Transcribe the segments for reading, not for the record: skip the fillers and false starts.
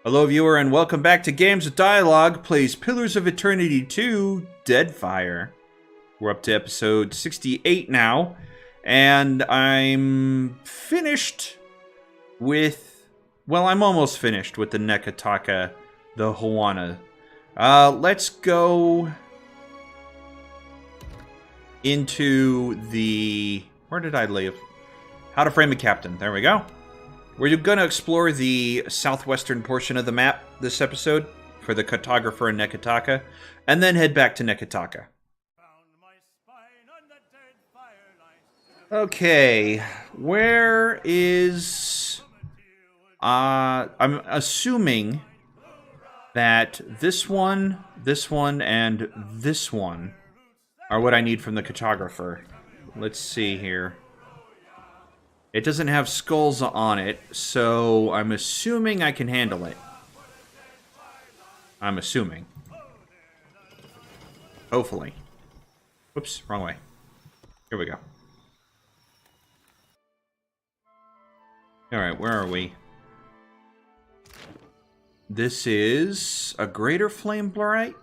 Hello, viewer, and welcome back to Games with Dialogue plays Pillars of Eternity 2, Deadfire. We're up to episode 68 now, and I'm finished with... Well, I'm almost finished with the Neketaka, the Hawana. Let's go into the... Where did I leave? How to Frame a Captain. There we go. We're going to explore the southwestern portion of the map this episode for the cartographer and Neketaka, and then head back to Neketaka. Okay, where is... I'm assuming that this one, and this one are what I need from the cartographer. Let's see here. It doesn't have skulls on it, so I'm assuming I can handle it. I'm assuming. Hopefully. Whoops, wrong way. Here we go. Alright, where are we? This is a greater flame blight?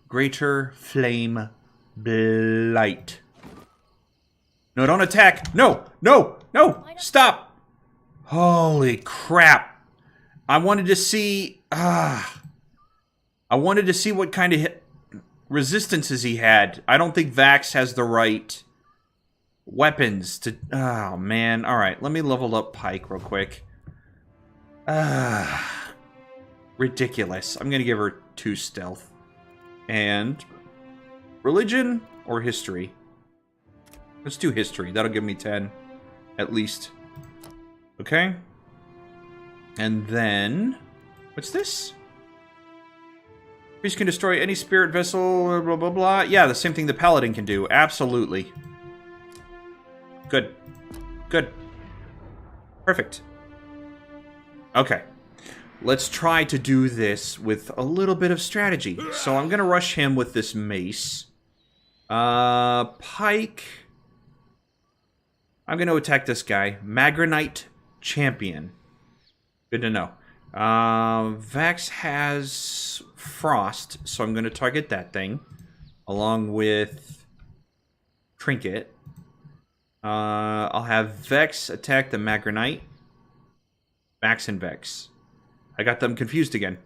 Greater flame blight. No, don't attack! No! No! No! Stop! Holy crap! I wanted to see... I wanted to see what kind of resistances he had. I don't think Vax has the right weapons to... Oh, man. Alright, let me level up Pike real quick. Ridiculous. I'm gonna give her 2 stealth. And... religion or history? Let's do history. That'll give me 10, at least. Okay. And then... what's this? Priest can destroy any spirit vessel, blah, blah, blah. Yeah, the same thing the paladin can do. Absolutely. Good. Good. Perfect. Okay. Let's try to do this with a little bit of strategy. So I'm going to rush him with this mace. Pike... I'm going to attack this guy. Magranite Champion. Good to know. Vax has Frost, so I'm going to target that thing. Along with Trinket. I'll have Vex attack the Magranite. Vax and Vex. I got them confused again.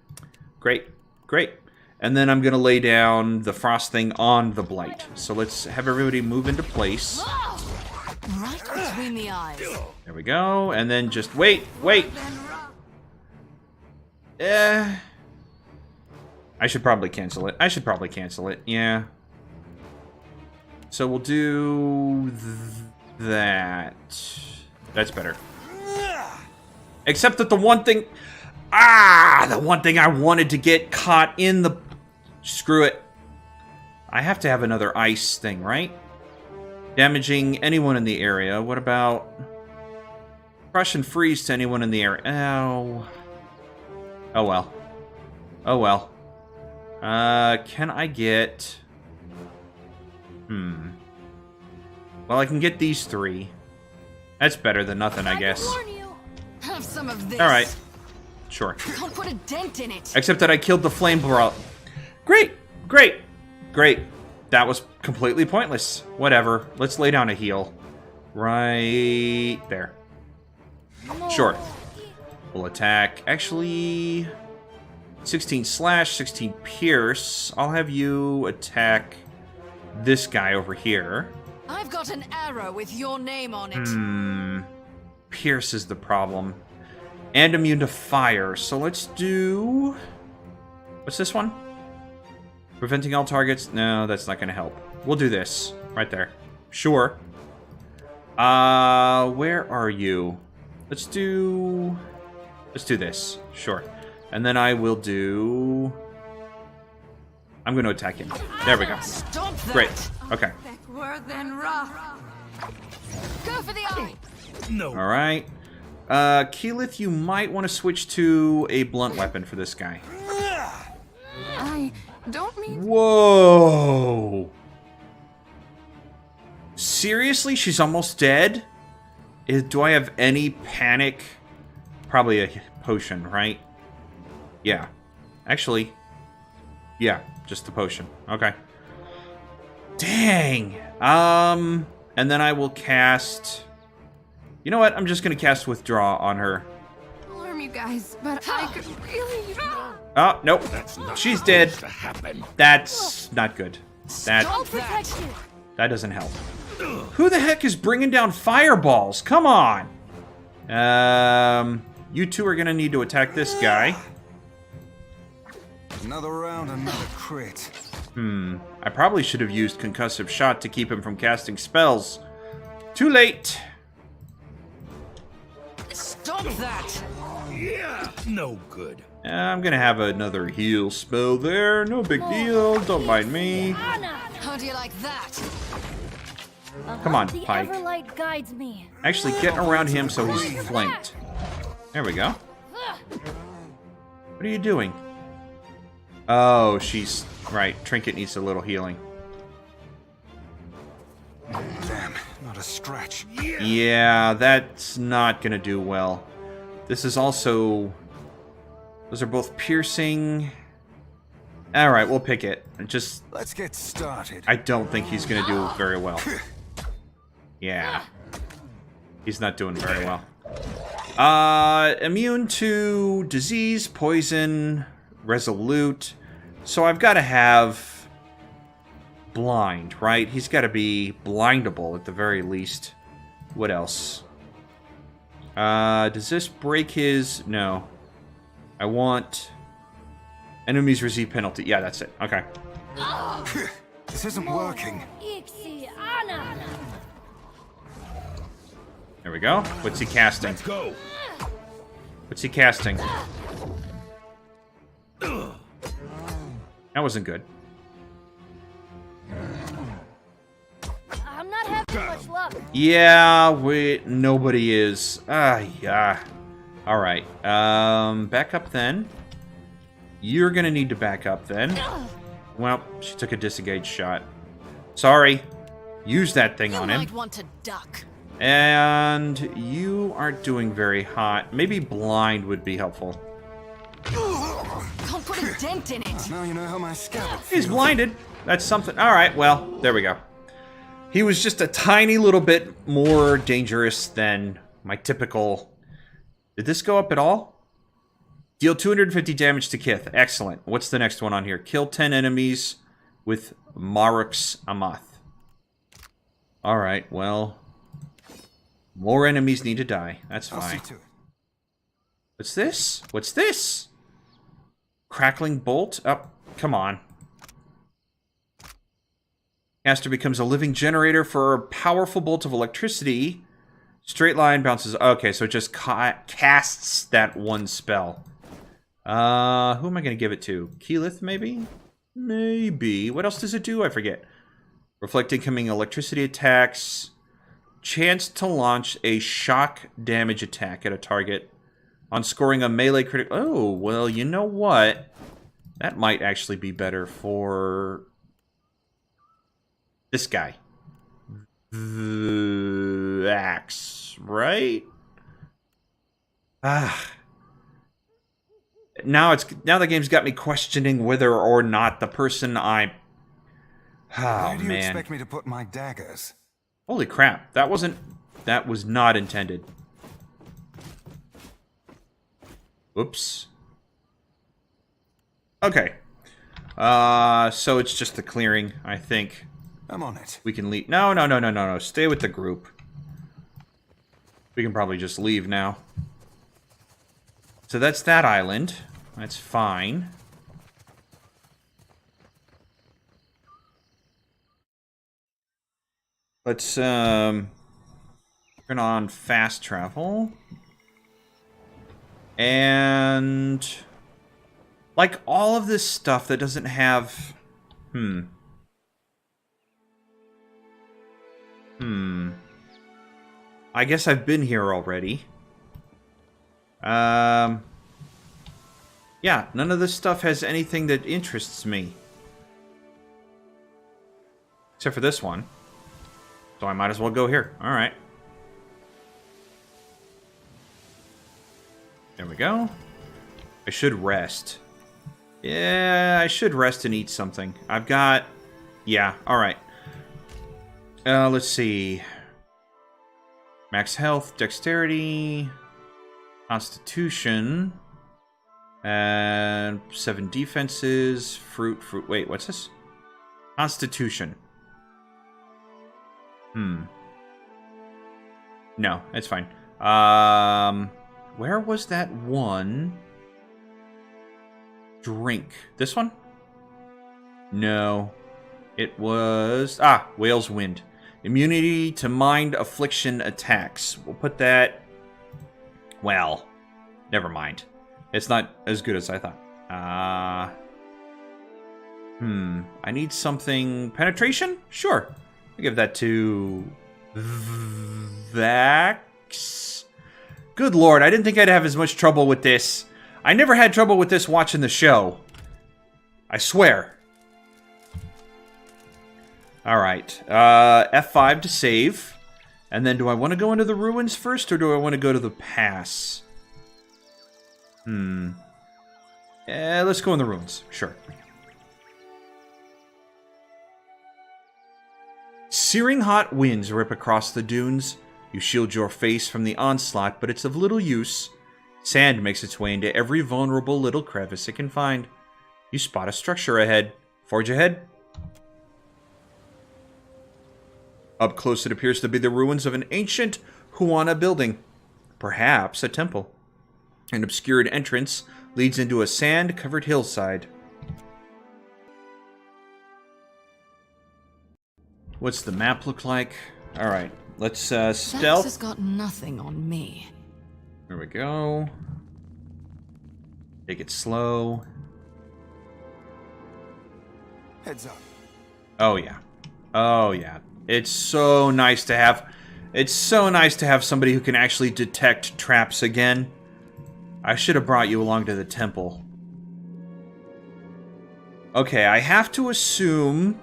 Great. Great. And then I'm going to lay down the Frost thing on the Blight. So let's have everybody move into place. Right between the eyes. There we go. And then just wait. I should probably cancel it. Yeah. So we'll do that. That's better. Except that the one thing... the one thing I wanted to get caught in the... Screw it. I have to have another ice thing, right? Damaging anyone in the area. What about... crush and freeze to anyone in the area? Oh. Oh well. Oh well. Can I get... Well, I can get these 3. That's better than nothing, I guess. Have some of this. Alright. Sure. Don't put a dent in it. Except that I killed the flame brawl. Great! Great! Great. That was completely pointless. Whatever. Let's lay down a heal. Right there. Sure. We'll attack. Actually... 16 slash, 16 pierce. I'll have you attack this guy over here. I've got an arrow with your name on it. Pierce is the problem. And immune to fire. So let's do... what's this one? Preventing all targets? No, that's not going to help. We'll do this. Right there. Sure. Where are you? Let's do this. Sure. And then I will do... I'm going to attack him. There we go. Stop that. Great. Okay. Go for the eye. No. Alright. Keyleth, you might want to switch to a blunt weapon for this guy. I don't mean... Whoa! Seriously? She's almost dead? Do I have any panic probably a potion, right? Yeah. Actually, yeah, just the potion. Okay. Dang. And then I will cast... You know what? I'm just going to cast Withdraw on her. Alarm you guys, but I could really... Oh, nope. She's dead. That's not good. Stop that. That doesn't help. Who the heck is bringing down fireballs? Come on. You two are going to need to attack this guy. Another round, another crit. I probably should have used Concussive Shot to keep him from casting spells. Too late. Stop that. Yeah, no good. I'm going to have another heal spell there. No big deal. Don't mind me. How do you like that? Come on, The Pike. Everlight guides me. Actually, getting around him so he's flanked. There we go. What are you doing? Oh, she's... Right, Trinket needs a little healing. Damn, not a stretch. Yeah, that's not gonna do well. This is also... Those are both piercing. Alright, we'll pick it. Just... Let's get started. I don't think he's gonna do very well. Yeah. He's not doing very well. Immune to disease, poison, resolute. So I've got to have blind, right? He's got to be blindable at the very least. What else? Does this break his... No. I want... Enemies receive penalty. Yeah, that's it. Okay. This isn't working. There we go. What's he casting? Let's go. What's he casting? That wasn't good. I'm not having much luck. Yeah, nobody is. Yeah. Alright. Back up then. You're gonna need to back up then. Well, she took a disengaged shot. Sorry. Use that thing on You him. might want to duck. And you aren't doing very hot. Maybe blind would be helpful. Can't put a dent in it. Now you know how my scalp He's feels. blinded. That's something. Alright, well, there we go. He was just a tiny little bit more dangerous than my typical... Did this go up at all? Deal 250 damage to Kith. Excellent. What's the next one on here? Kill 10 enemies with Marux Amath. Alright, well... More enemies need to die. That's I'll see fine. to it. What's this? What's this? Crackling bolt? Oh, come on. Caster becomes a living generator for a powerful bolt of electricity. Straight line bounces. Okay, so it just casts that one spell. Who am I going to give it to? Keyleth, maybe? Maybe. What else does it do? I forget. Reflect incoming electricity attacks. Chance to launch a shock damage attack at a target on scoring a melee critical... Oh, well, you know what? That might actually be better for... this guy. The axe, right? Now the game's got me questioning whether or not the person I... Where Oh, do you man. expect me to put my daggers? Holy crap. That was not intended. Whoops. Okay. So it's just the clearing, I think. I'm on it. We can leave. No. Stay with the group. We can probably just leave now. So that's that island. That's fine. Let's turn on fast travel. And like all of this stuff that doesn't have I guess I've been here already. Yeah, none of this stuff has anything that interests me. Except for this one. So I might as well go here. Alright. There we go. I should rest. Yeah, I should rest and eat something. I've got... Yeah, alright. Let's see. Max health, dexterity, constitution, and 7 defenses, fruit. Wait, what's this? Constitution. No, it's fine. Where was that one? Drink. This one? No. It was... Ah, Whale's Wind. Immunity to mind affliction attacks. We'll put that... Well, never mind. It's not as good as I thought. I need something... Penetration? Sure. I'll give that to... Vax? Good lord, I didn't think I'd have as much trouble with this. I never had trouble with this watching the show. I swear. Alright. F5 to save. And then do I want to go into the ruins first, or do I want to go to the pass? Let's go in the ruins. Sure. Searing hot winds rip across the dunes. You shield your face from the onslaught, but it's of little use. Sand makes its way into every vulnerable little crevice it can find. You spot a structure ahead. Forge ahead. Up close, it appears to be the ruins of an ancient Huana building. Perhaps a temple. An obscured entrance leads into a sand-covered hillside. What's the map look like? Alright, let's stealth. Vex has got nothing on me. There we go. Take it slow. Heads up. Oh yeah. Oh yeah. It's so nice to have... It's so nice to have somebody who can actually detect traps again. I should have brought you along to the temple. Okay, I have to assume...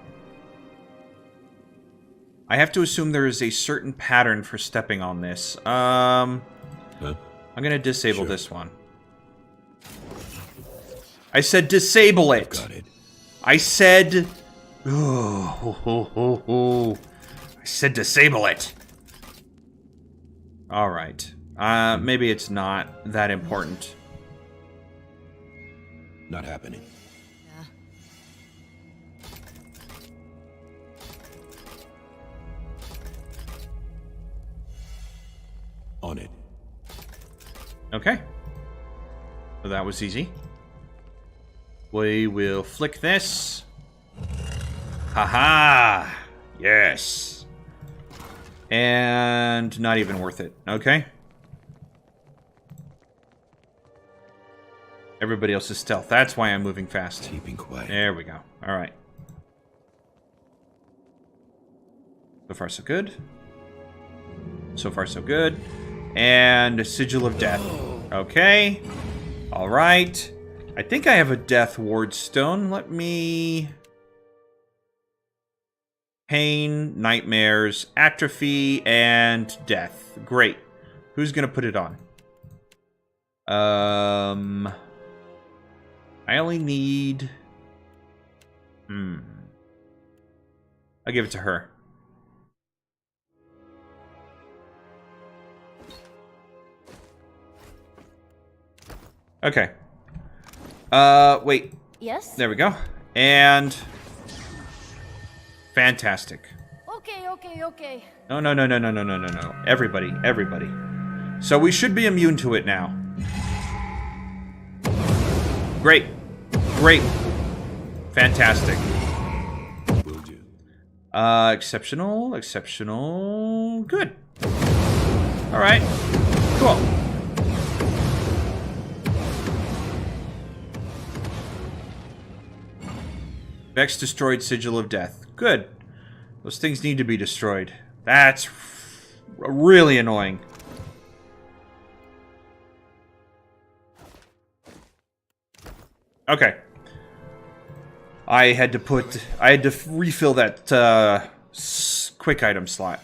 there is a certain pattern for stepping on this. I'm gonna disable this one. I said disable it! Got it. I said... I said disable it! Alright. Maybe it's not that important. Not happening. On it. Okay. So that was easy. We will flick this. Haha! Yes! And not even worth it. Okay. Everybody else is stealth. That's why I'm moving fast. Keeping quiet. There we go. Alright. So far, so good. So far, so good. And Sigil of Death. Okay. Alright. I think I have a Death Ward Stone. Let me... Pain, Nightmares, Atrophy, and Death. Great. Who's gonna put it on? I only need... I'll give it to her. Okay. Wait. Yes? There we go. And... Fantastic. Okay. No. Everybody. So we should be immune to it now. Great. Fantastic. Will do. Exceptional. Good. Alright. Cool. Vex destroyed Sigil of Death. Good. Those things need to be destroyed. That's really annoying. Okay. I had to refill that quick item slot.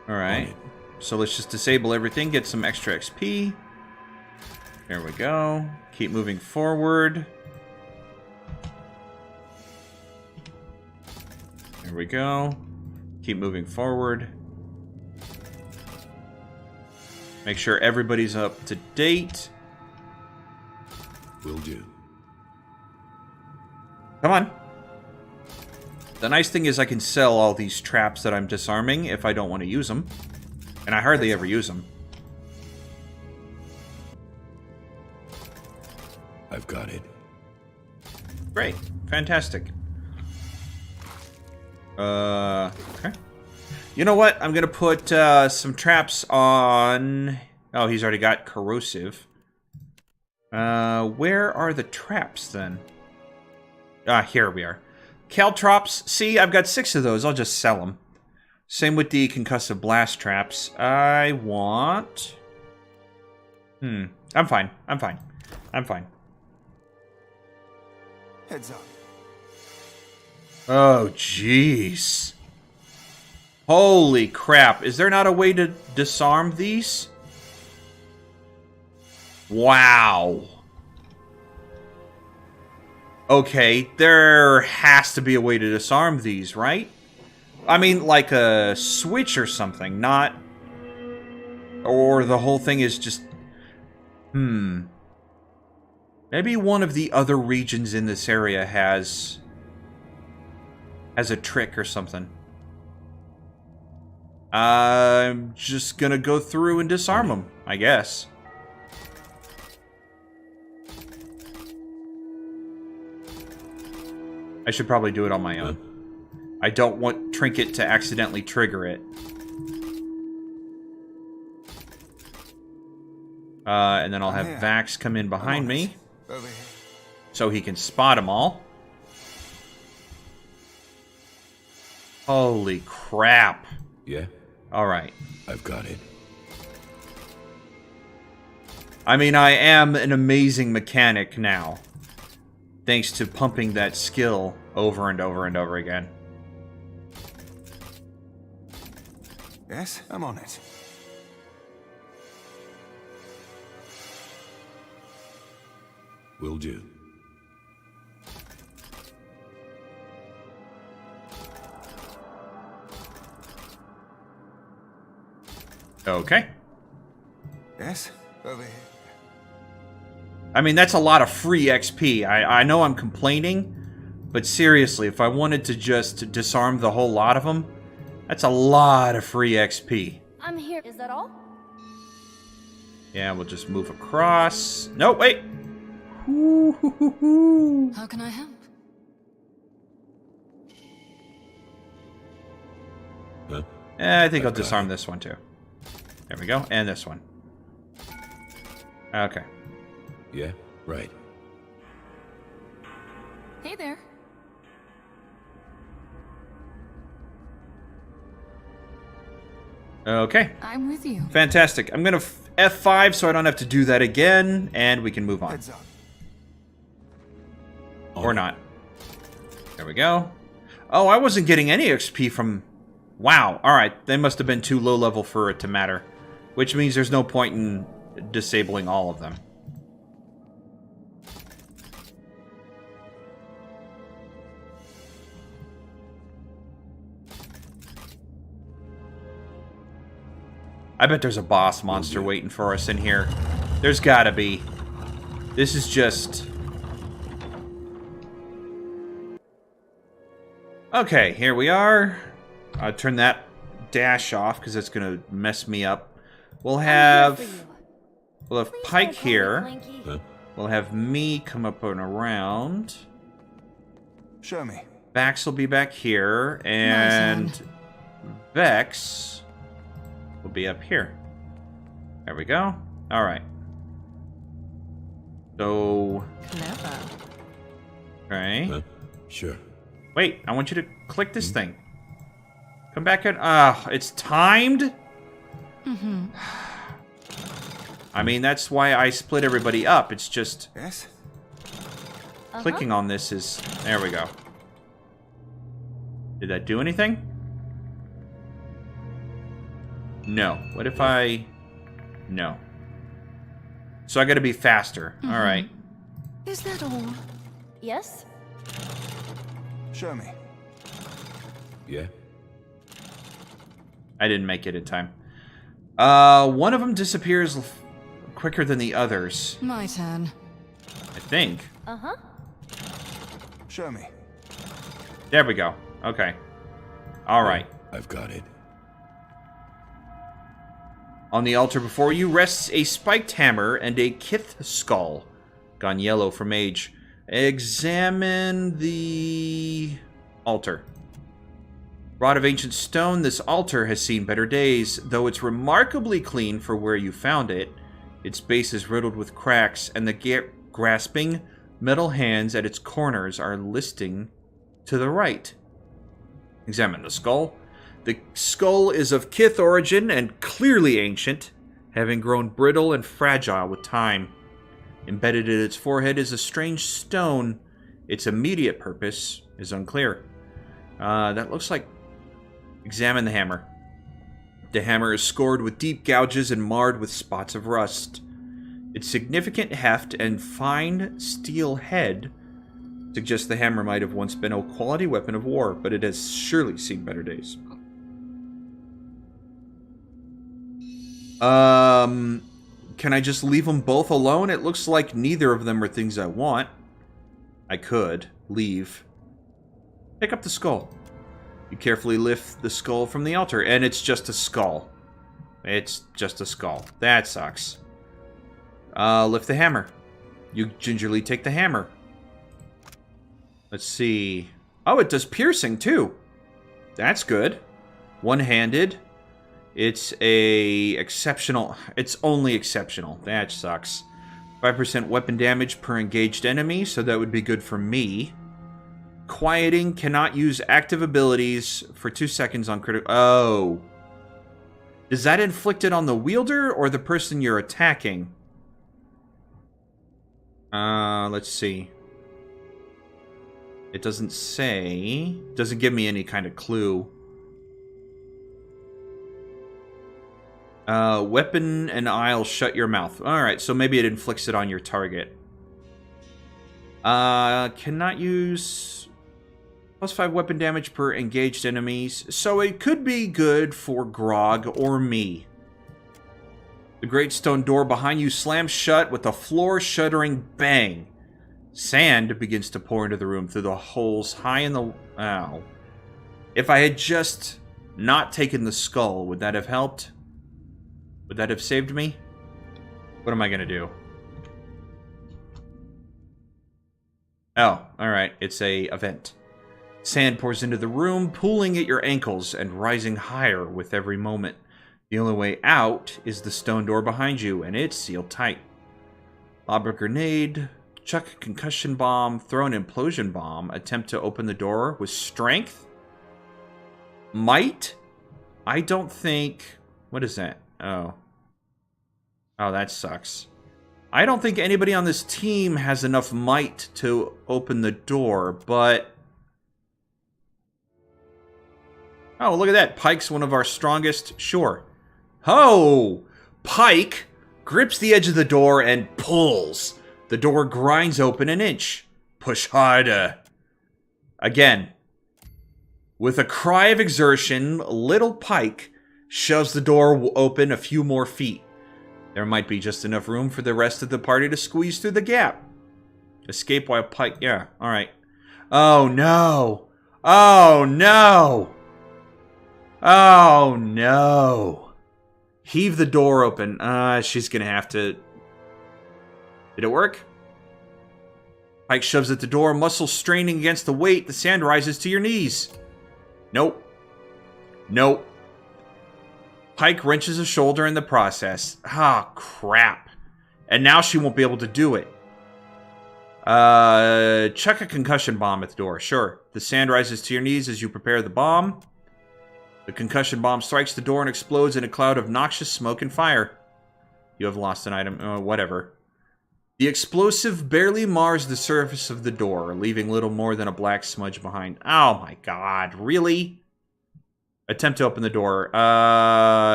Alright. So let's just disable everything, get some extra XP. There we go. Keep moving forward. There we go. Keep moving forward. Make sure everybody's up to date. Will do. Come on. The nice thing is I can sell all these traps that I'm disarming if I don't want to use them. And I hardly ever use them. I've got it. Great. Fantastic. Okay. You know what? I'm going to put some traps on... Oh, he's already got corrosive. Where are the traps, then? Ah, here we are. Caltrops. See, I've got 6 of those. I'll just sell them. Same with the concussive blast traps. I want... I'm fine. I'm fine. I'm fine. Heads up. Oh, jeez. Holy crap. Is there not a way to disarm these? Wow. Okay, there has to be a way to disarm these, right? I mean, like a switch or something, not... Or the whole thing is just... Maybe one of the other regions in this area has a trick or something. I'm just gonna go through and disarm them, I guess. I should probably do it on my own. I don't want Trinket to accidentally trigger it. And then I'll have Vax come in behind me, Over here. so he can spot them all. Holy crap. Yeah, Alright. I've got it. I mean, I am an amazing mechanic now. Thanks to pumping that skill over and over and over again. Yes, I'm on it. Will do. Okay. Yes, over here. I mean, that's a lot of free XP. I know I'm complaining, but seriously, if I wanted to just disarm the whole lot of them, that's a lot of free XP. I'm here. Is that all? Yeah, we'll just move across. No, wait! How can I help? Huh? I think I'll disarm this one too. There we go, and this one. Okay. Yeah, right. Hey there. Okay. I'm with you. Fantastic. I'm gonna F5 so I don't have to do that again, and we can move on. Heads up. Or not. There we go. Oh, I wasn't getting any XP from... Wow. Alright, they must have been too low level for it to matter. Which means there's no point in disabling all of them. I bet there's a boss monster waiting for us in here. There's gotta be. This is just... Okay, here we are. I'll turn that dash off because that's gonna mess me up. We'll have Pike here. Huh? We'll have me come up and around. Show me. Vax will be back here, and Nice Vex will be up here. There we go. All right. So, Clever. okay. Huh? Sure. Wait, I want you to click this thing. Come back in. It's timed? I mean, that's why I split everybody up. It's just Yes? clicking on this is... There we go. Did that do anything? No. What if I... No. So I gotta be faster. Alright. Is that all? Yes? Show me. Yeah? I didn't make it in time. One of them disappears quicker than the others. My turn. I think. Uh-huh. Show me. There we go. Okay. Alright. I've got it. On the altar before you rests a spiked hammer and a kith skull, gone yellow from age. Examine the altar. Rod of ancient stone, this altar has seen better days, though it's remarkably clean for where you found it. Its base is riddled with cracks, and the grasping metal hands at its corners are listing to the right. Examine the skull. The skull is of Kith origin and clearly ancient, having grown brittle and fragile with time. Embedded in its forehead is a strange stone. Its immediate purpose is unclear. That looks like... Examine the hammer. The hammer is scored with deep gouges and marred with spots of rust. Its significant heft and fine steel head suggest the hammer might have once been a quality weapon of war, but it has surely seen better days. Can I just leave them both alone? It looks like neither of them are things I want. I could leave. Pick up the skull. You carefully lift the skull from the altar, and it's just a skull. It's just a skull. That sucks. Lift the hammer. You gingerly take the hammer. Let's see. Oh, it does piercing, too. That's good. One-handed. It's a exceptional... It's only exceptional. That sucks. 5% weapon damage per engaged enemy, so that would be good for me. Quieting, cannot use active abilities for 2 seconds on critical... Oh. Is that inflicted on the wielder or the person you're attacking? Let's see. It doesn't say. Doesn't give me any kind of clue. Weapon and I'll shut your mouth. Alright, so maybe it inflicts it on your target. Cannot use +5 weapon damage per engaged enemies. So it could be good for Grog or me. The great stone door behind you slams shut with a floor-shuddering bang. Sand begins to pour into the room through the holes high in the... Ow. If I had just not taken the skull, would that have helped? Would that have saved me? What am I going to do? Oh, alright. It's a event. Sand pours into the room, pooling at your ankles and rising higher with every moment. The only way out is the stone door behind you, and it's sealed tight. Lob a grenade, chuck a concussion bomb, throw an implosion bomb, attempt to open the door with strength? Might? I don't think... What is that? Oh. Oh, that sucks. I don't think anybody on this team has enough might to open the door, but... Oh, look at that. Pike's one of our strongest. Sure. Oh! Pike grips the edge of the door and pulls. The door grinds open an inch. Push harder. Again. With a cry of exertion, little Pike shoves the door open a few more feet. There might be just enough room for the rest of the party to squeeze through the gap. Escape while Pike... Yeah, alright. Oh, no! Oh, no! Oh, no! Heave the door open. She's gonna have to... Did it work? Pike shoves at the door, muscles straining against the weight. The sand rises to your knees. Nope. Nope. Pike wrenches a shoulder in the process. Ah, crap. And now she won't be able to do it. Chuck a concussion bomb at the door. Sure. The sand rises to your knees as you prepare the bomb. The concussion bomb strikes the door and explodes in a cloud of noxious smoke and fire. You have lost an item. Whatever. The explosive barely mars the surface of the door, leaving little more than a black smudge behind. Oh my god, really? Attempt to open the door.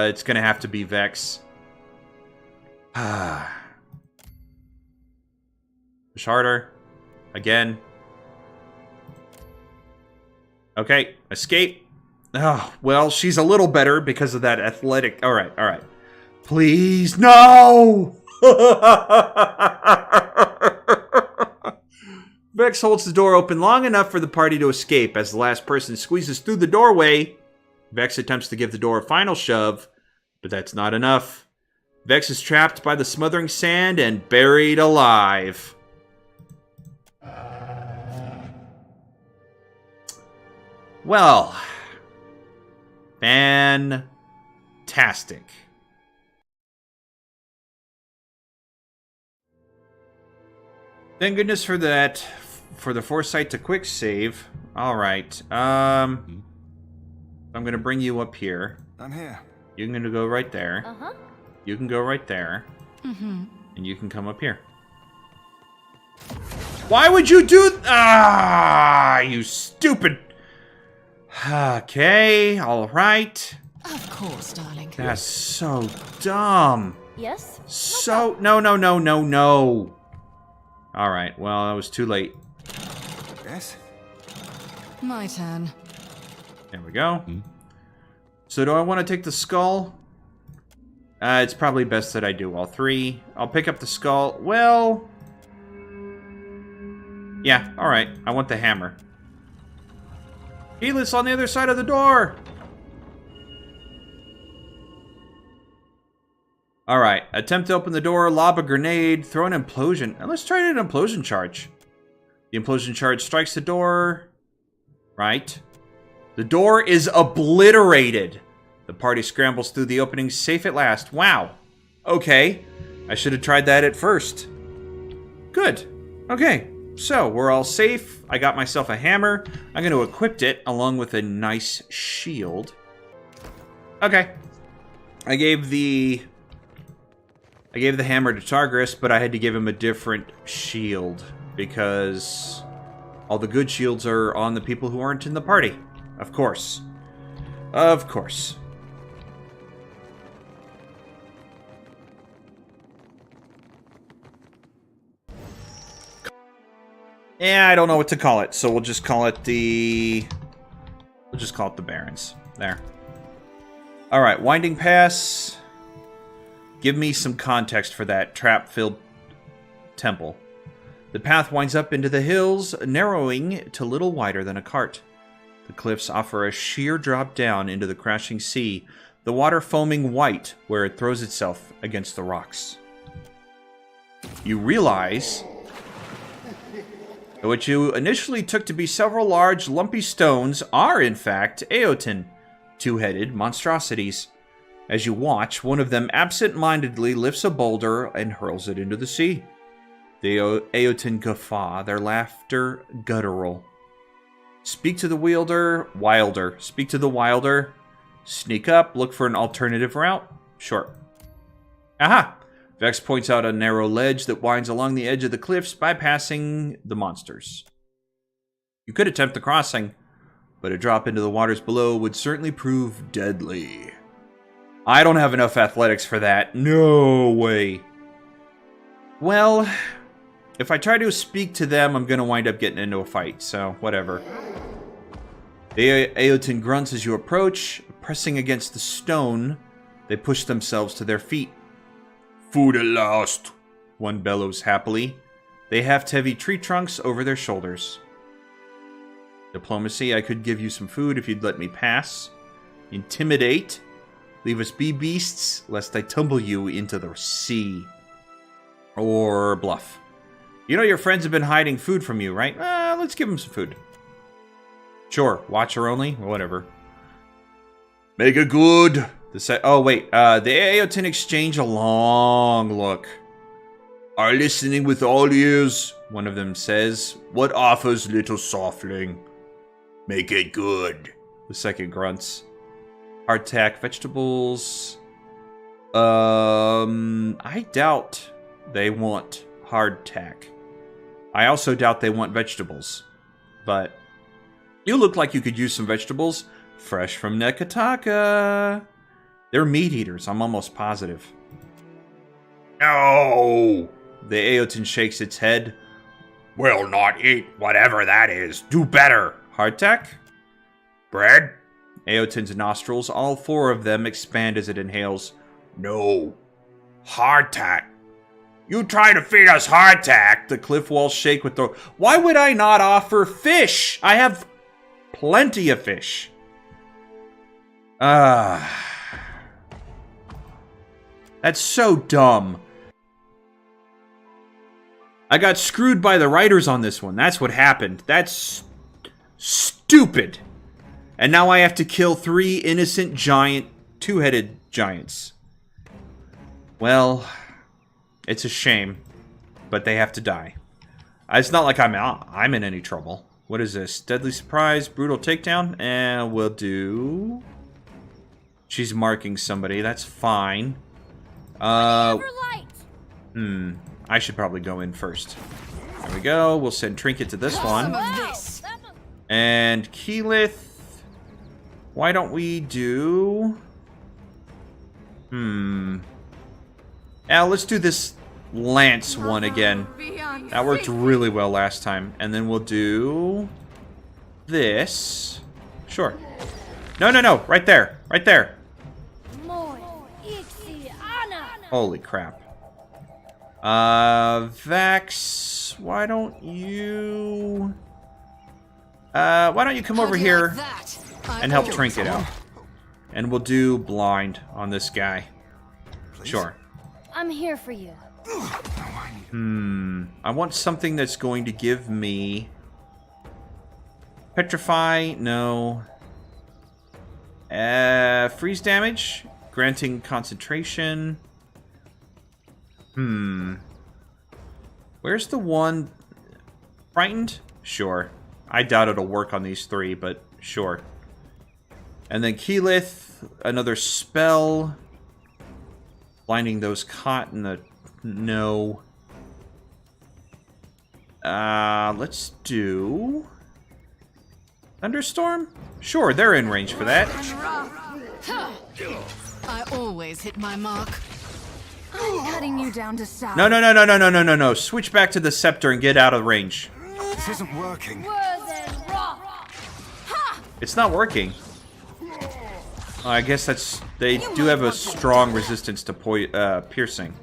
It's gonna have to be Vex. Push harder. Again. Okay, escape. Oh, well, she's a little better because of that athletic. All right, all right. Please, no! Vex holds the door open long enough for the party to escape. As the last person squeezes through the doorway, Vex attempts to give the door a final shove, but that's not enough. Vex is trapped by the smothering sand and buried alive. Well, fantastic. Thank goodness for that, for the foresight to quick save. All right. I'm going to bring you up here. I'm here. You're going to go right there. Uh-huh. You can go right there. Mm-hmm. And you can come up here. Why would you do... Ah, you stupid... Okay, all right. Of course, darling. That's so dumb. Yes? So... No. All right, well, that was too late. Yes? My turn. There we go. So do I want to take the skull? It's probably best that I do all three. I'll pick up the skull. Well... Yeah, all right. I want the hammer. Helis on the other side of the door! Alright, attempt to open the door, lob a grenade, throw an implosion. And let's try an implosion charge. The implosion charge strikes the door. Right. The door is obliterated. The party scrambles through the opening safe at last. Wow. Okay. I should have tried that at first. Good. Okay. So, we're all safe. I got myself a hammer. I'm going to equip it along with a nice shield. Okay. I gave the hammer to Targris, but I had to give him a different shield because all the good shields are on the people who aren't in the party. Of course. Of course. Yeah, I don't know what to call it, so we'll just call it the... We'll just call it the Barrens. There. Alright, Winding Pass. Give me some context for that trap-filled temple. The path winds up into the hills, narrowing to little wider than a cart. The cliffs offer a sheer drop down into the crashing sea, the water foaming white where it throws itself against the rocks. You realize... what you initially took to be several large, lumpy stones are, in fact, Aeotin, two-headed monstrosities. As you watch, one of them absent-mindedly lifts a boulder and hurls it into the sea. The Aeotin guffaw, their laughter guttural. Speak to the wielder, wilder. Speak to the wilder. Sneak up, look for an alternative route. Sure. Aha! Vex points out a narrow ledge that winds along the edge of the cliffs, bypassing the monsters. You could attempt the crossing, but a drop into the waters below would certainly prove deadly. I don't have enough athletics for that. No way. Well, if I try to speak to them, I'm going to wind up getting into a fight, so whatever. The Aeotin grunts as you approach, pressing against the stone. They push themselves to their feet. Food at last, one bellows happily. They heft heavy tree trunks over their shoulders. Diplomacy, I could give you some food if you'd let me pass. Intimidate. Leave us be beasts, lest I tumble you into the sea. Or bluff. You know your friends have been hiding food from you, right? Let's give them some food. Sure, watcher only, whatever. Make it good. Oh, wait. The Aeotin exchange a long look. Are listening with all ears, one of them says. What offers, little softling? Make it good, the second grunts. Hardtack vegetables. I doubt they want hardtack. I also doubt they want vegetables. But you look like you could use some vegetables. Fresh from Neketaka. They're meat eaters, I'm almost positive. No! The Aoten shakes its head. Will not eat whatever that is. Do better. Hardtack? Bread? Aoten's nostrils, all four of them, expand as it inhales. No. Hardtack. You try to feed us hardtack. The cliff walls shake with the... Why would I not offer fish? I have plenty of fish. That's so dumb. I got screwed by the writers on this one. That's what happened. That's stupid. And now I have to kill 3 innocent giant, two-headed giants. Well, it's a shame, but they have to die. It's not like I'm in any trouble. What is this? Deadly surprise, brutal takedown, and we'll do... She's marking somebody. That's fine. I should probably go in first. There we go. We'll send Trinket to this one. And Keyleth. Why don't we do... let's do this Lance one again. That worked really well last time. And then we'll do... this. Sure. No. Right there. Right there. Holy crap. Vax, why don't you come over here and help Trinket out? And we'll do blind on this guy. Sure. I'm here for you. I want something that's going to give me petrify, no. Freeze damage, granting concentration. Where's the one? Frightened? Sure. I doubt it'll work on these 3, but sure. And then Keyleth, another spell. Blinding those caught in the... No. Let's do... Thunderstorm? Sure, they're in range for that. I always hit my mark. I'm cutting you down to size. No. Switch back to the scepter and get out of range. This isn't working. It's not working. I guess that's... They do have a strong resistance to piercing.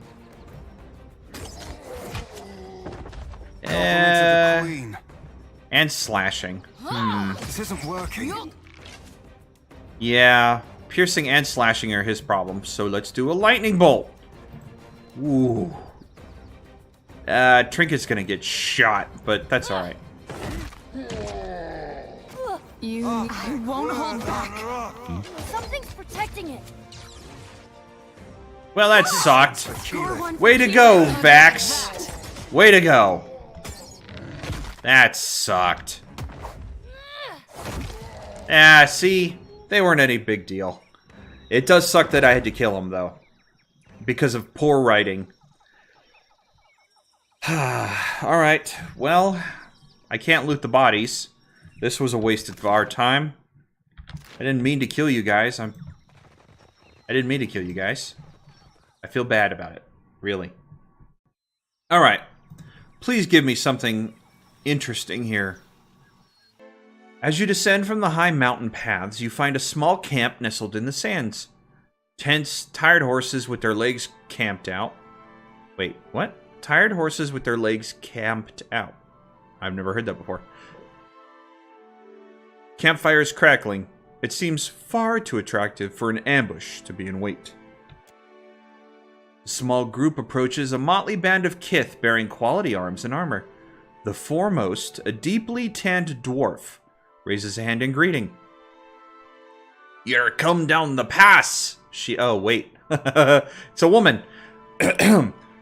And slashing. This isn't working. Yeah, piercing and slashing are his problem, so let's do a lightning bolt. Ooh. Trinket's gonna get shot, but that's alright. I won't hold back. Something's protecting it. Well, that sucked. Way to go, Vax. Way to go. That sucked. See? They weren't any big deal. It does suck that I had to kill him, though. Because of poor writing. Alright, well, I can't loot the bodies. This was a waste of our time. I didn't mean to kill you guys. I didn't mean to kill you guys. I feel bad about it. Really. Alright. Please give me something interesting here. As you descend from the high mountain paths, you find a small camp nestled in the sands. Tents, tired horses with their legs camped out. Wait, what? Tired horses with their legs camped out. I've never heard that before. Campfires crackling. It seems far too attractive for an ambush to be in wait. A small group approaches a motley band of kith bearing quality arms and armor. The foremost, a deeply tanned dwarf, raises a hand in greeting. You're come down the pass! Oh, wait. It's a woman.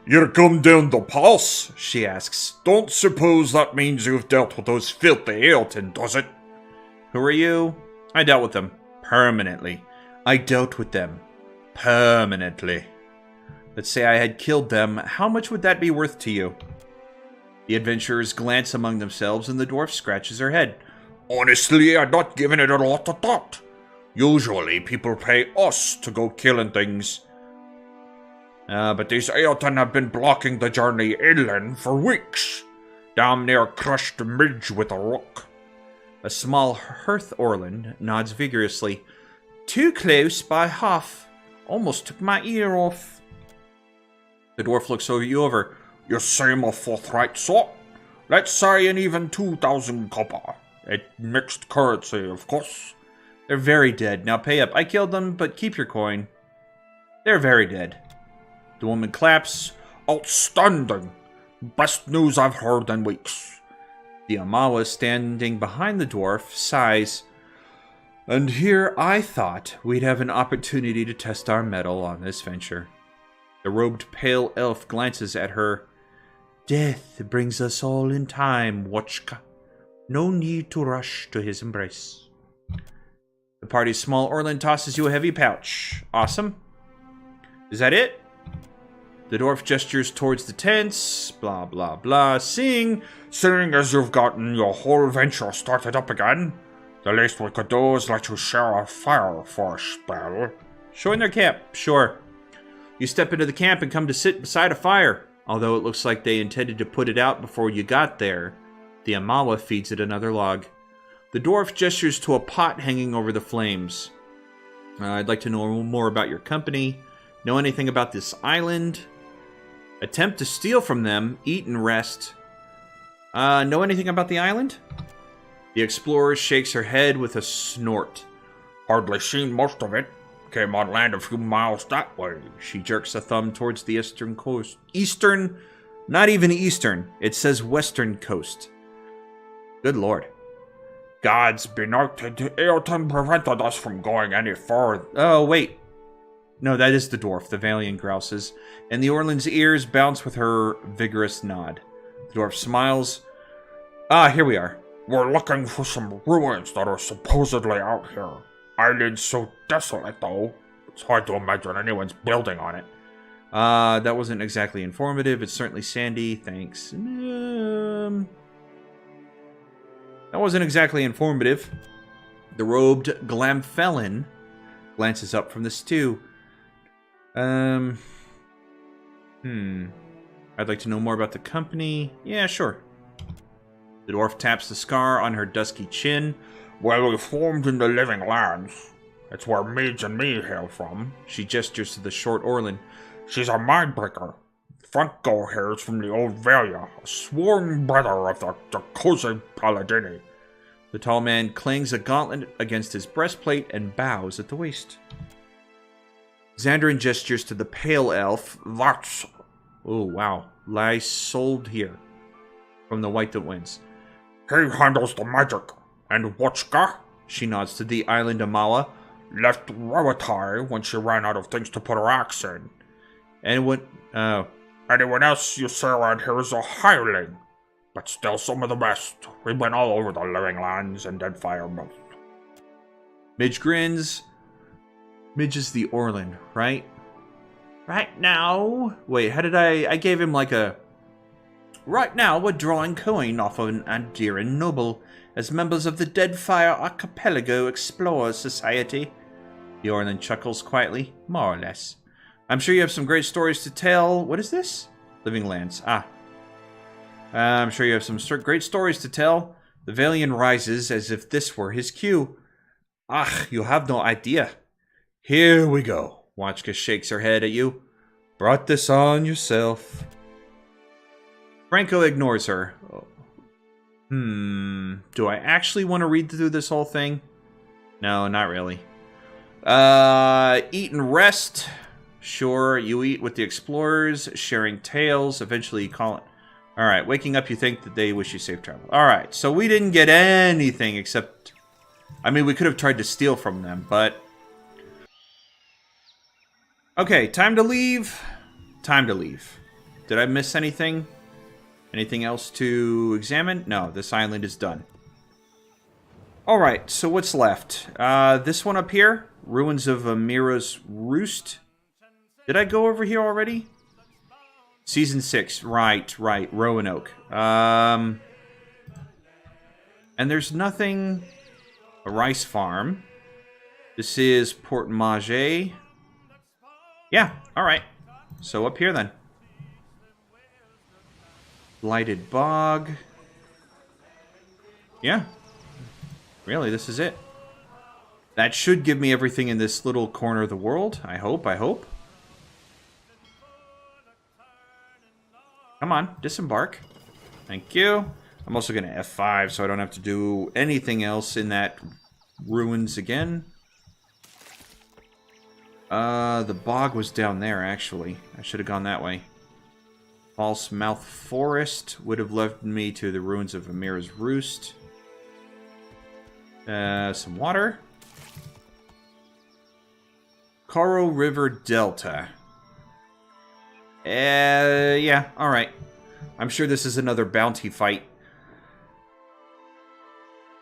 You're come down the pass? She asks. Don't suppose that means you've dealt with those filthy Aoten, does it? Who are you? I dealt with them. Permanently. I dealt with them. Permanently. Let's say I had killed them. How much would that be worth to you? The adventurers glance among themselves and the dwarf scratches her head. Honestly, I'd not given it a lot of thought. Usually, people pay us to go killing things. But these Ailton have been blocking the journey inland for weeks. Damn near crushed the midge with a rock. A small hearth Orland nods vigorously. Too close by half. Almost took my ear off. The dwarf looks you over. You seem a forthright sort. Let's say an even 2,000 copper. A mixed currency, of course. They're very dead. Now pay up. I killed them, but keep your coin. They're very dead. The woman claps. Outstanding. Best news I've heard in weeks. The Amawa, standing behind the dwarf, sighs. And here I thought we'd have an opportunity to test our mettle on this venture. The robed pale elf glances at her. Death brings us all in time, Watchka. No need to rush to his embrace. The party's small Orland tosses you a heavy pouch. Awesome. Is that it? The dwarf gestures towards the tents. Blah, blah, blah. Seeing as you've gotten your whole venture started up again, the least we could do is let you share a fire for a spell. Showing their camp. Sure. You step into the camp and come to sit beside a fire. Although it looks like they intended to put it out before you got there. The Amawa feeds it another log. The dwarf gestures to a pot hanging over the flames. I'd like to know more about your company. Know anything about this island? Attempt to steal from them. Eat and rest. Know anything about the island? The explorer shakes her head with a snort. Hardly seen most of it. Came on land a few miles that way. She jerks a thumb towards the eastern coast. Eastern? Not even eastern. It says western coast. Good lord. Gods benighted, Ailton prevented us from going any further. Oh, wait. No, that is the dwarf, the Valiant grouses. And the Orland's ears bounce with her vigorous nod. The dwarf smiles. Ah, here we are. We're looking for some ruins that are supposedly out here. Island's so desolate, though. It's hard to imagine anyone's building on it. That wasn't exactly informative. It's certainly sandy. Thanks. That wasn't exactly informative. The robed Glamfelin glances up from the stew. I'd like to know more about the company. Yeah, sure. The dwarf taps the scar on her dusky chin. Well, we formed in the Living Lands. It's where Maids and me hail from. She gestures to the short Orland. She's a mindbreaker. Franco hails from the Old Valia, a sworn brother of the Cozy Paladini. The tall man clings a gauntlet against his breastplate and bows at the waist. Xandrin gestures to the pale elf. That's... Oh, wow. Lie sold here. From the White That Wins. He handles the magic. And Watchka, she nods to the island Amawa, left Rawatai when she ran out of things to put her axe in. And what... Oh. Anyone else you see around here is a hireling. But still some of the best. We went all over the Living Lands and Deadfire most. Midge grins. Midge is the Orland, right? Right now... Wait, how did I gave him like a... Right now, we're drawing coin off of an Andiran noble as members of the Deadfire Archipelago Explorers Society. The Orland chuckles quietly, more or less. I'm sure you have some great stories to tell. What is this? Living Lands. Ah. I'm sure you have some great stories to tell. The Valiant rises as if this were his cue. Ah, you have no idea. Here we go. Watchka shakes her head at you. Brought this on yourself. Franco ignores her. Do I actually want to read through this whole thing? No, not really. Eat and rest. Sure, you eat with the explorers, sharing tales. Eventually you call it. Alright, waking up you think that they wish you safe travel. Alright, so we didn't get anything except... I mean, we could have tried to steal from them, but... Okay, time to leave. Time to leave. Did I miss anything? Anything else to examine? No, this island is done. Alright, so what's left? This one up here? Ruins of Amira's Roost. Did I go over here already? Season 6. Right. Roanoke. And there's nothing... A rice farm. This is Port Maje. Yeah, alright. So up here then. Blighted Bog. Yeah. Really, this is it. That should give me everything in this little corner of the world. I hope. Come on, disembark. Thank you. I'm also going to F5 so I don't have to do anything else in that ruins again. The bog was down there, actually. I should have gone that way. False Mouth Forest would have led me to the ruins of Amira's Roost. Some water. Karo River Delta. Yeah, alright. I'm sure this is another bounty fight.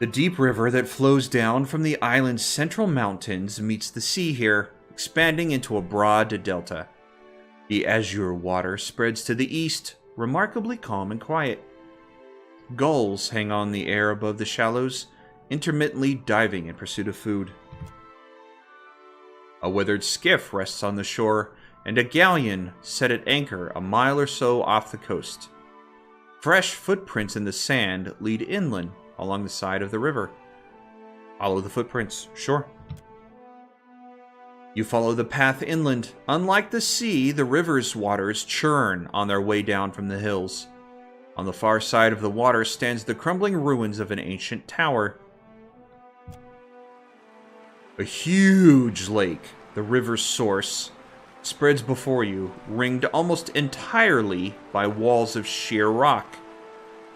The deep river that flows down from the island's central mountains meets the sea here, expanding into a broad delta. The azure water spreads to the east, remarkably calm and quiet. Gulls hang on the air above the shallows, intermittently diving in pursuit of food. A weathered skiff rests on the shore, and a galleon set at anchor a mile or so off the coast. Fresh footprints in the sand lead inland along the side of the river. Follow the footprints, sure. You follow the path inland. Unlike the sea, the river's waters churn on their way down from the hills. On the far side of the water stands the crumbling ruins of an ancient tower. A huge lake, the river's source, spreads before you, ringed almost entirely by walls of sheer rock.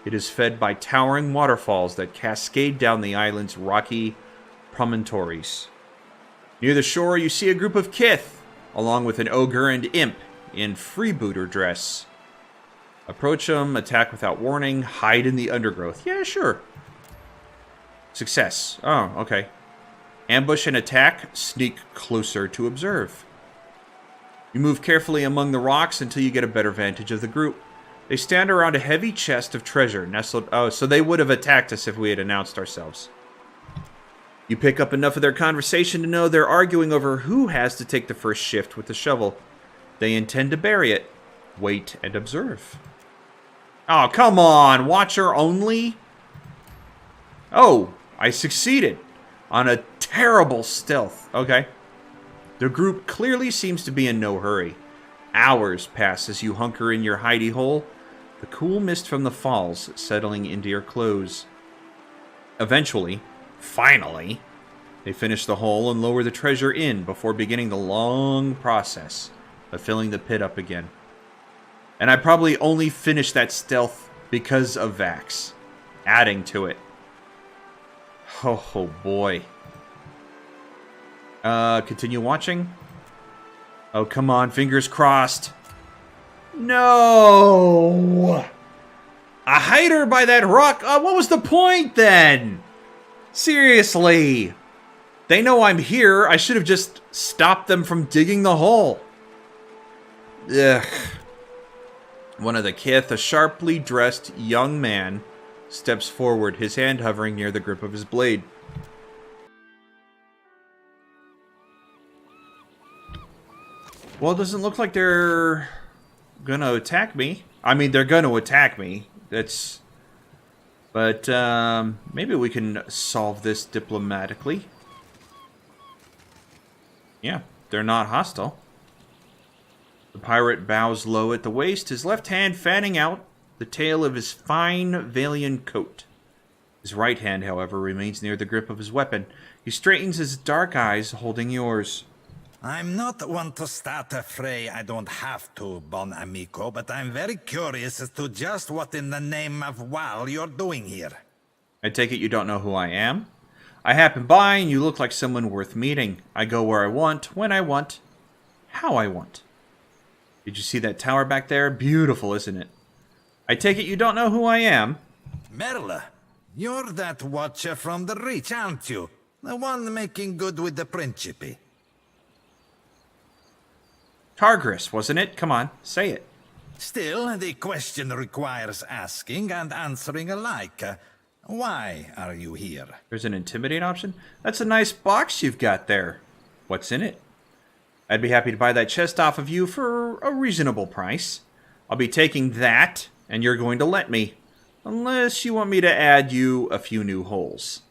It is fed by towering waterfalls that cascade down the island's rocky promontories. Near the shore, you see a group of kith, along with an ogre and imp in freebooter dress. Approach them, attack without warning, hide in the undergrowth. Yeah, sure. Success. Oh, okay. Ambush and attack, sneak closer to observe. You move carefully among the rocks until you get a better vantage of the group. They stand around a heavy chest of treasure nestled... Oh, so they would have attacked us if we had announced ourselves. You pick up enough of their conversation to know they're arguing over who has to take the first shift with the shovel. They intend to bury it. Wait and observe. Oh, come on! Watcher only? Oh, I succeeded. On a terrible stealth. Okay. The group clearly seems to be in no hurry. Hours pass as you hunker in your hidey hole, the cool mist from the falls settling into your clothes. Eventually, finally, they finish the hole and lower the treasure in before beginning the long process of filling the pit up again. And I probably only finished that stealth because of Vax, adding to it. Oh boy. Continue watching. Oh, come on, fingers crossed. No! A hider by that rock? What was the point then? Seriously. They know I'm here. I should have just stopped them from digging the hole. Ugh. One of the kith, a sharply dressed young man, steps forward, his hand hovering near the grip of his blade. Well, it doesn't look like they're gonna attack me. I mean, they're gonna attack me. But maybe we can solve this diplomatically. Yeah, they're not hostile. The pirate bows low at the waist, his left hand fanning out the tail of his fine Valian coat. His right hand, however, remains near the grip of his weapon. He straightens his dark eyes, holding yours. I'm not one to start a fray I don't have to, bon amico, but I'm very curious as to just what in the name of WoW you're doing here. I take it you don't know who I am? I happen by and you look like someone worth meeting. I go where I want, when I want, how I want. Did you see that tower back there? Beautiful, isn't it? I take it you don't know who I am? Merle, you're that watcher from the Reach, aren't you? The one making good with the Principe. Targris, wasn't it? Come on, say it. Still, the question requires asking and answering alike. Why are you here? There's an intimidate option. That's a nice box you've got there. What's in it? I'd be happy to buy that chest off of you for a reasonable price. I'll be taking that, and you're going to let me. Unless you want me to add you a few new holes.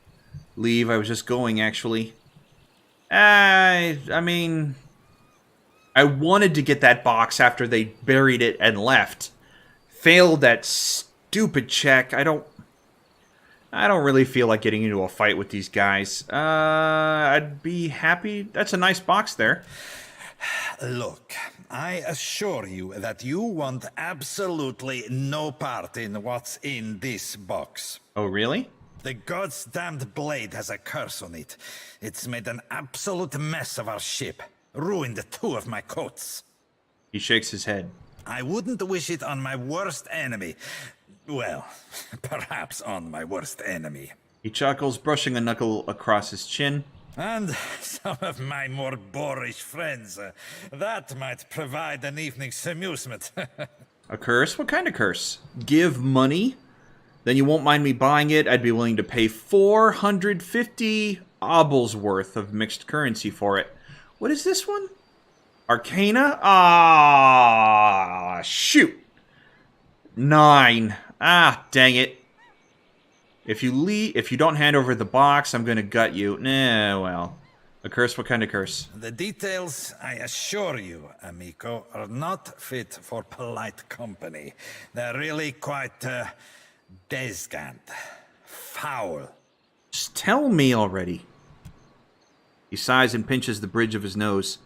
Leave, I was just going, actually. I mean... I wanted to get that box after they buried it and left. Failed that stupid check. I don't really feel like getting into a fight with these guys. I'd be happy. That's a nice box there. Look, I assure you that you want absolutely no part in what's in this box. Oh, really? The god's damned blade has a curse on it. It's made an absolute mess of our ship. Ruined 2 of my coats. He shakes his head. I wouldn't wish it on my worst enemy. Well, perhaps on my worst enemy. He chuckles, brushing a knuckle across his chin. And some of my more boorish friends. That might provide an evening's amusement. A curse? What kind of curse? Give money? Then you won't mind me buying it. I'd be willing to pay 450 obols worth of mixed currency for it. What is this one? Arcana? Ah, shoot. 9. Ah, dang it. If you don't hand over the box, I'm gonna gut you. Nah, well. A curse? What kind of curse? The details, I assure you, amico, are not fit for polite company. They're really quite, descant. Foul. Just tell me already. He sighs and pinches the bridge of his nose.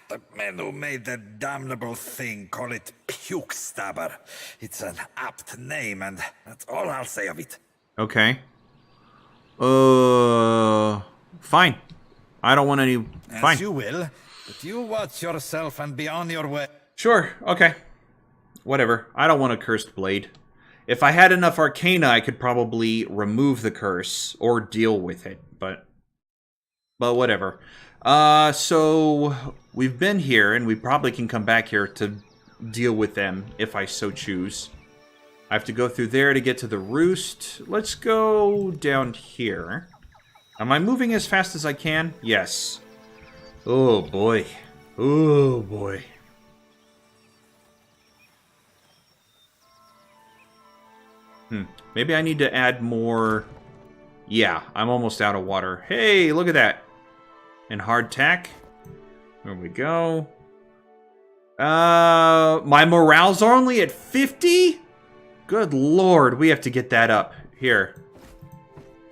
The men who made the damnable thing call it puke stabber. It's an apt name, and that's all I'll say of it. Okay. Fine. I don't want any... Fine. As you will, but you watch yourself and be on your way. Sure, okay. Whatever. I don't want a cursed blade. If I had enough arcana, I could probably remove the curse or deal with it, but whatever. So we've been here, and we probably can come back here to deal with them if I so choose. I have to go through there to get to the roost. Let's go down here. Am I moving as fast as I can? Yes. Oh boy. Oh boy. Maybe I need to add more... Yeah, I'm almost out of water. Hey, look at that. And hardtack. There we go. My morale's only at 50? Good lord, we have to get that up. Here.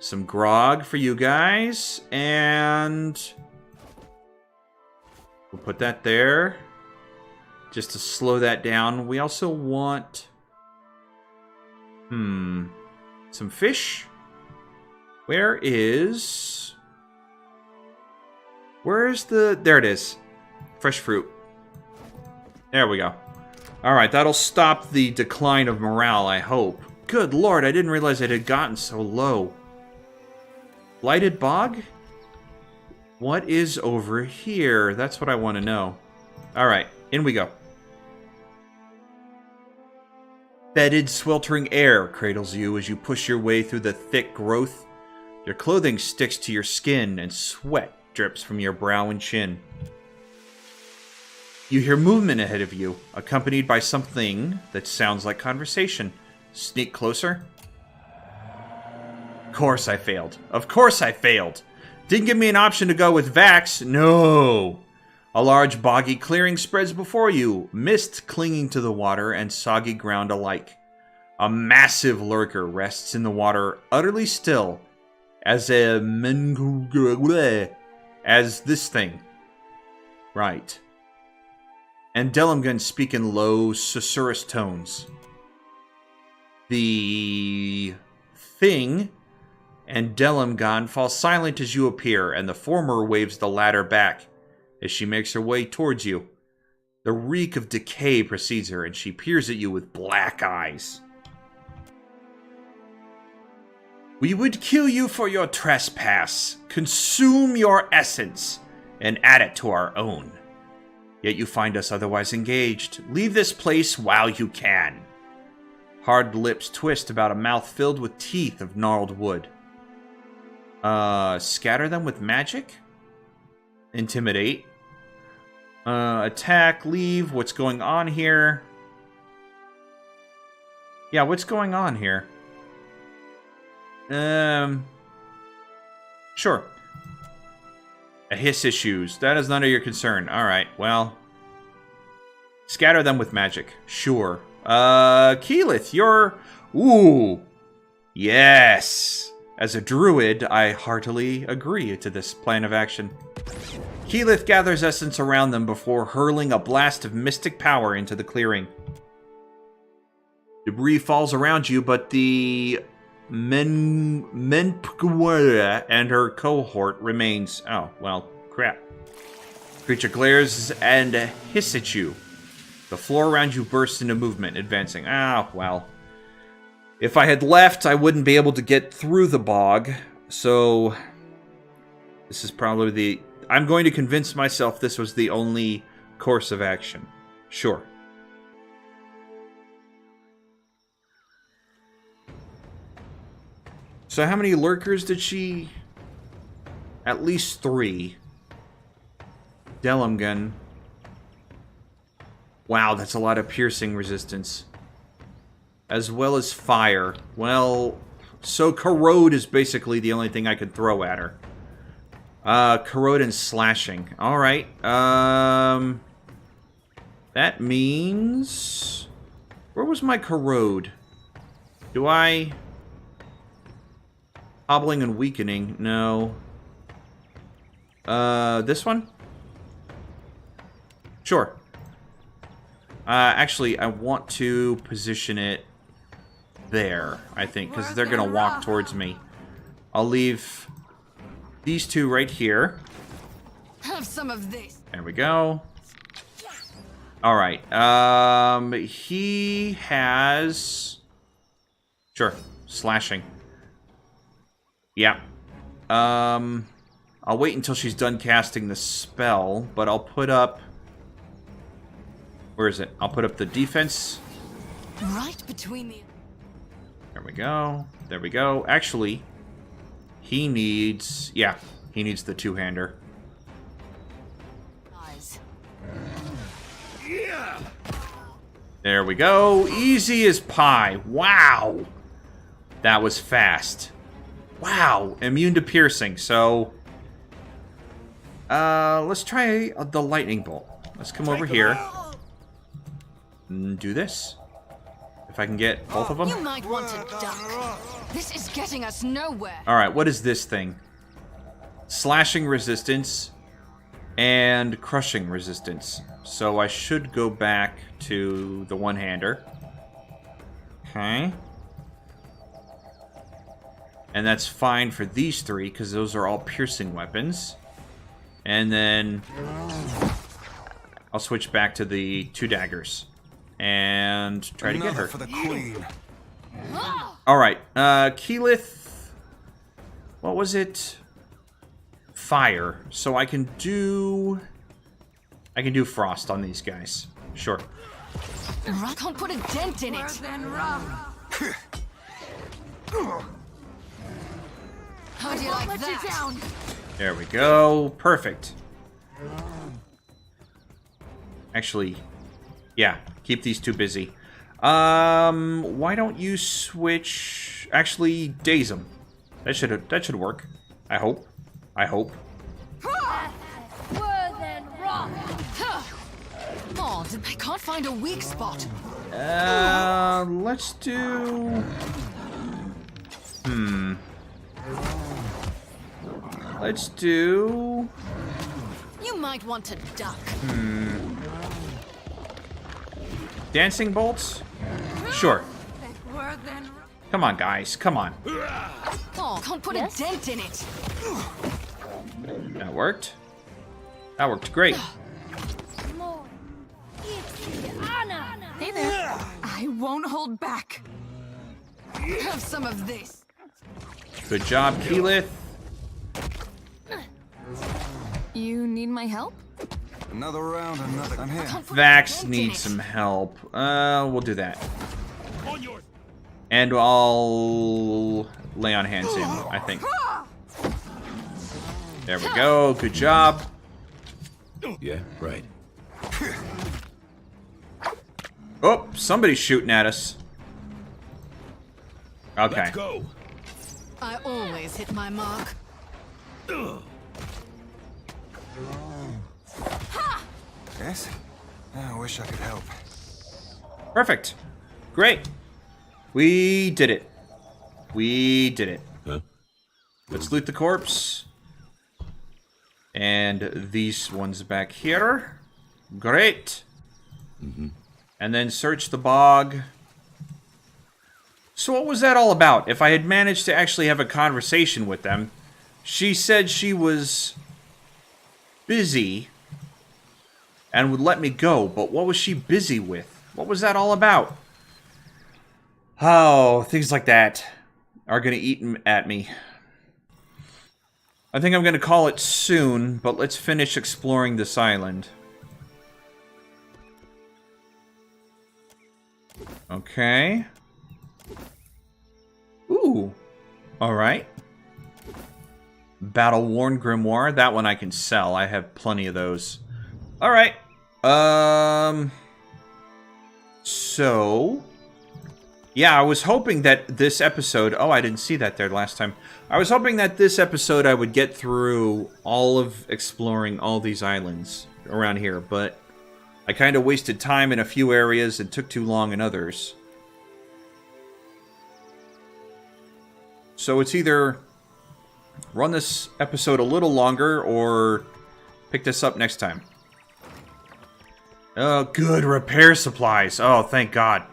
Some grog for you guys. And... we'll put that there. Just to slow that down. We also want... some fish? Where's the... There it is. Fresh fruit. There we go. Alright, that'll stop the decline of morale, I hope. Good lord, I didn't realize it had gotten so low. Blighted bog? What is over here? That's what I want to know. Alright, in we go. Fetid, sweltering air cradles you as you push your way through the thick growth. Your clothing sticks to your skin, and sweat drips from your brow and chin. You hear movement ahead of you, accompanied by something that sounds like conversation. Sneak closer. Of course I failed. Of course I failed. Didn't give me an option to go with Vax. No. A large boggy clearing spreads before you, mist clinging to the water and soggy ground alike. A massive lurker rests in the water, utterly still, as this thing. Right. And Delimgun speak in low, susurrus tones. The thing and Delimgun fall silent as you appear, and the former waves the latter back as she makes her way towards you. The reek of decay precedes her, and she peers at you with black eyes. We would kill you for your trespass, consume your essence, and add it to our own. Yet you find us otherwise engaged. Leave this place while you can. Hard lips twist about a mouth filled with teeth of gnarled wood. Scatter them with magic? Intimidate. Attack, leave. What's going on here? Yeah, what's going on here? Sure. A hiss issues. That is none of your concern. Alright, well. Scatter them with magic. Sure. Keyleth, you're... Ooh. Yes. As a druid, I heartily agree to this plan of action. Keyleth gathers essence around them before hurling a blast of mystic power into the clearing. Debris falls around you, but the Menpgwara and her cohort remains. Oh, well, crap. Creature glares and hiss at you. The floor around you bursts into movement, advancing. Ah, well. If I had left, I wouldn't be able to get through the bog, so this is probably the... I'm going to convince myself this was the only course of action. Sure. So how many lurkers did she... At least 3. Delumgun. Wow, that's a lot of piercing resistance. As well as fire. Well, so corrode is basically the only thing I can throw at her. Corrode and slashing. Alright. That means... Where was my corrode? Do I... Hobbling and weakening? No. This one? Sure. Actually, I want to position it there, I think, because they're going to walk towards me. I'll leave these 2 right here. Have some of this. There we go. All right. He has... Sure. Slashing. Yeah. I'll wait until she's done casting the spell, but I'll put up... Where is it? I'll put up the defense. Right between the... There we go. There we go. Actually, he needs... Yeah, he needs the 2-hander. eyes. There we go. Easy as pie. Wow. That was fast. Wow. Immune to piercing. So, let's try the lightning bolt. Let's come over here. And do this. If I can get both of them. You might want to duck. This is getting us nowhere. Alright, what is this thing? Slashing resistance and crushing resistance. So I should go back to the 1-hander. Okay. And that's fine for these 3, because those are all piercing weapons. And then I'll switch back to the 2 daggers. And try to get her. For the queen. Alright, Keyleth... What was it? Fire. So I can do... frost on these guys. Sure. I can't put a dent in it. How do you like that? There we go. Perfect. Actually, yeah. Keep these 2 busy. Why don't you switch... Actually, daze them. That should work. I hope. I hope. Oh, I can't find a weak spot. Let's do... Let's do... You might want to duck. Dancing bolts? Sure. Come on, guys. Come on. Oh, can't put a dent in it. That worked. That worked great. Hey there. I won't hold back. Have some of this. Good job, Keyleth. You need my help? Another round, another. I'm here. Vax needs some help. We'll do that. And I'll lay on hands soon, I think. There we go. Good job. Yeah, right. Oh, somebody's shooting at us. Okay. Let's go. I always hit my mark. Yes? I wish I could help. Perfect. Great. We did it. We did it. Huh? Let's loot the corpse. And these ones back here. Great. And then search the bog. So what was that all about? If I had managed to actually have a conversation with them, she said she was busy and would let me go, but what was she busy with? What was that all about? Oh, things like that are going to eat at me. I think I'm going to call it soon, but let's finish exploring this island. Okay. Ooh. Alright. Battle-worn grimoire. That one I can sell. I have plenty of those. Alright. So... yeah, I was hoping that this episode... oh, I didn't see that there last time. I was hoping that this episode I would get through all of exploring all these islands around here, but I kind of wasted time in a few areas and took too long in others. So it's either run this episode a little longer or pick this up next time. Oh, good. Repair supplies. Oh, thank God.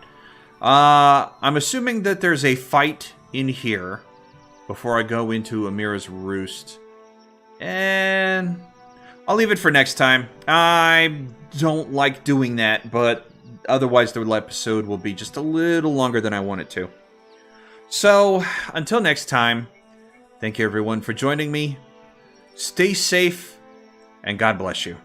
I'm assuming that there's a fight in here before I go into Amira's Roost. And I'll leave it for next time. I don't like doing that, but otherwise the episode will be just a little longer than I want it to. So, until next time, thank you everyone for joining me. Stay safe, and God bless you.